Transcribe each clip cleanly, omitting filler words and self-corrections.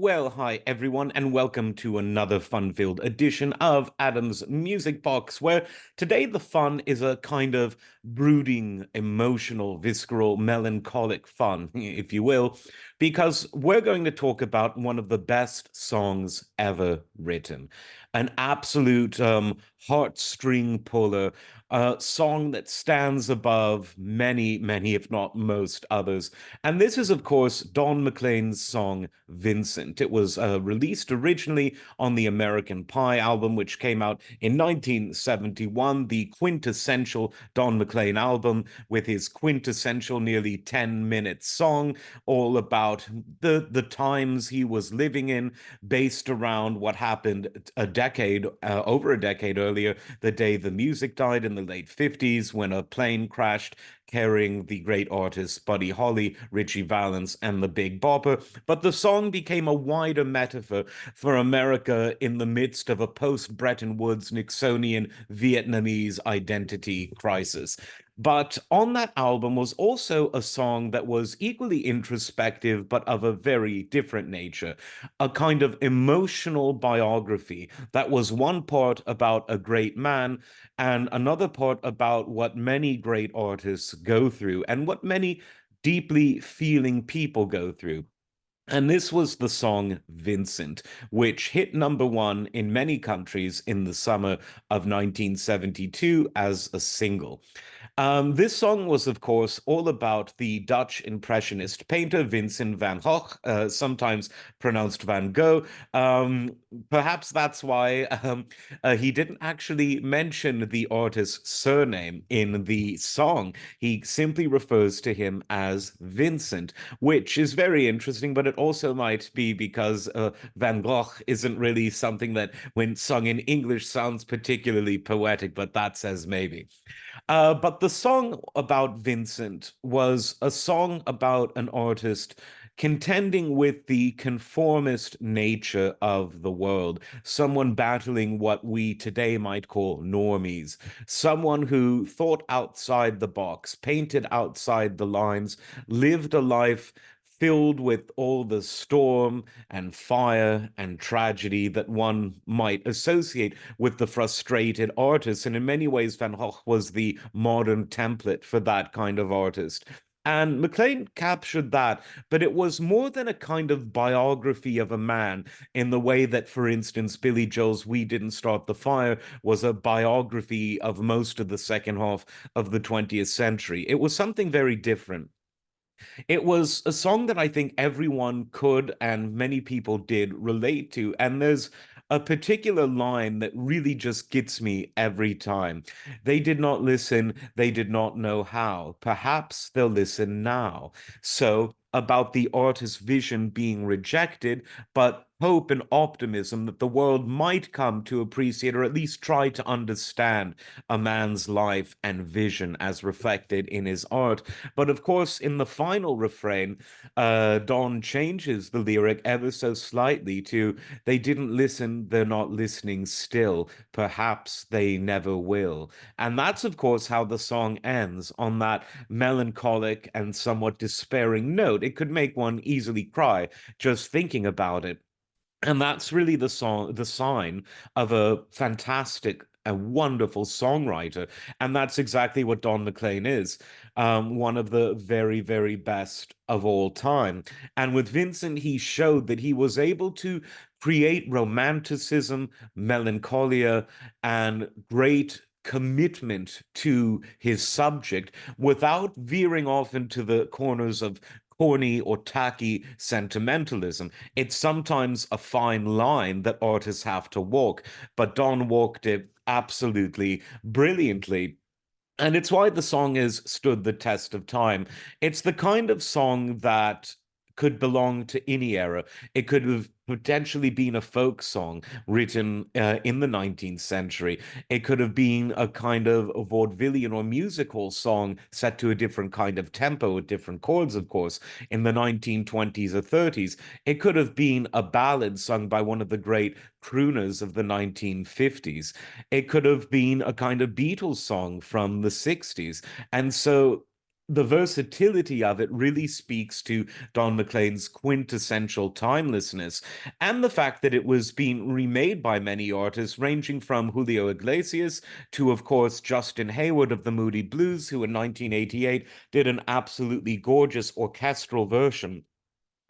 Well, hi everyone, and welcome to another fun-filled edition of Adam's Music Box, where today the fun is a kind of brooding, emotional, visceral, melancholic fun, if you will, because we're going to talk about one of the best songs ever written. An absolute heartstring puller, a song that stands above many, many, if not most others. And this is, of course, Don McLean's song Vincent. It was released originally on the American Pie album, which came out in 1971, the quintessential Don McLean album with his quintessential nearly 10-minute song, all about the times he was living in, based around what happened over a decade earlier, the day the music died in the late 50s when a plane crashed carrying the great artists Buddy Holly, Richie Valens, and the Big Bopper. But the song became a wider metaphor for America in the midst of a post-Bretton Woods Nixonian Vietnamese identity crisis. But on that album was also a song that was equally introspective, but of a very different nature, a kind of emotional biography that was one part about a great man and another part about what many great artists go through and what many deeply feeling people go through. And this was the song Vincent, which hit number one in many countries in the summer of 1972 as a single. This song was, of course, all about the Dutch Impressionist painter Vincent van Gogh, sometimes pronounced Van Gogh. Um, Perhaps that's why he didn't actually mention the artist's surname in the song. He simply refers to him as Vincent, which is very interesting, but it also might be because Van Gogh isn't really something that, when sung in English, sounds particularly poetic, but that says maybe. But the song about Vincent was a song about an artist contending with the conformist nature of the world, someone battling what we today might call normies, someone who thought outside the box, painted outside the lines, lived a life filled with all the storm and fire and tragedy that one might associate with the frustrated artist. And in many ways, Van Gogh was the modern template for that kind of artist. And McLean captured that, but it was more than a kind of biography of a man in the way that, for instance, Billy Joel's We Didn't Start the Fire was a biography of most of the second half of the 20th century. It was something very different. It was a song that I think everyone could and many people did relate to. And there's a particular line that really just gets me every time. They did not listen, they did not know how. Perhaps they'll listen now. So, about the artist's vision being rejected, but hope and optimism that the world might come to appreciate or at least try to understand a man's life and vision as reflected in his art. But of course, in the final refrain, Don changes the lyric ever so slightly to "They didn't listen, they're not listening still. Perhaps they never will." And that's, of course, how the song ends on that melancholic and somewhat despairing note. It could make one easily cry just thinking about it. And that's really the sign of a fantastic a wonderful songwriter. And that's exactly what Don McLean is, one of the very, very best of all time. And with Vincent, he showed that he was able to create romanticism, melancholia, and great commitment to his subject without veering off into the corners of corny or tacky sentimentalism. It's sometimes a fine line that artists have to walk, but Don walked it absolutely brilliantly. And it's why the song has stood the test of time. It's the kind of song that could belong to any era. It could have potentially been a folk song written in the 19th century. It could have been a kind of a vaudevillian or musical song set to a different kind of tempo with different chords, of course, in the 1920s or 30s. It could have been a ballad sung by one of the great crooners of the 1950s. It could have been a kind of Beatles song from the 60s. And so the versatility of it really speaks to Don McLean's quintessential timelessness and the fact that it was being remade by many artists, ranging from Julio Iglesias to, of course, Justin Hayward of the Moody Blues, who in 1988 did an absolutely gorgeous orchestral version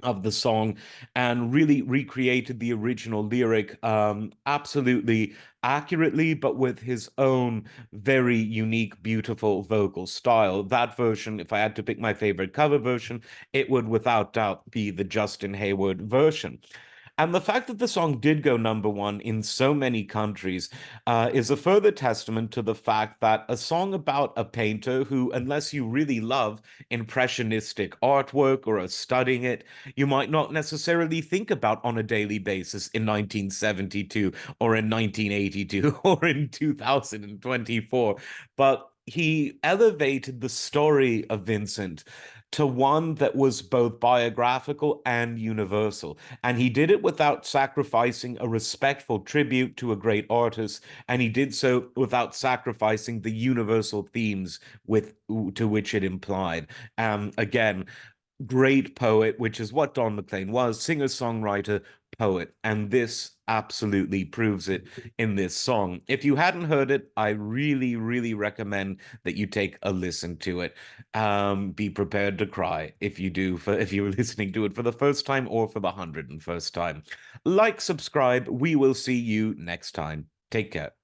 of the song and really recreated the original lyric absolutely accurately, but with his own very unique, beautiful vocal style. That version, if I had to pick my favorite cover version, it would without doubt be the Justin Hayward version. And the fact that the song did go number one in so many countries is a further testament to the fact that a song about a painter who, unless you really love impressionistic artwork or are studying it, you might not necessarily think about on a daily basis in 1972 or in 1982 or in 2024. But he elevated the story of Vincent to one that was both biographical and universal. And he did it without sacrificing a respectful tribute to a great artist, and he did so without sacrificing the universal themes with to which it implied. Again, great poet, which is what Don McLean was, singer-songwriter, poet, and this absolutely proves it in this song. If you hadn't heard it, I really, really recommend that you take a listen to it. Be prepared to cry if you do, for if you're listening to it for the first time or for the 101st time. Like, subscribe. We will see you next time. Take care.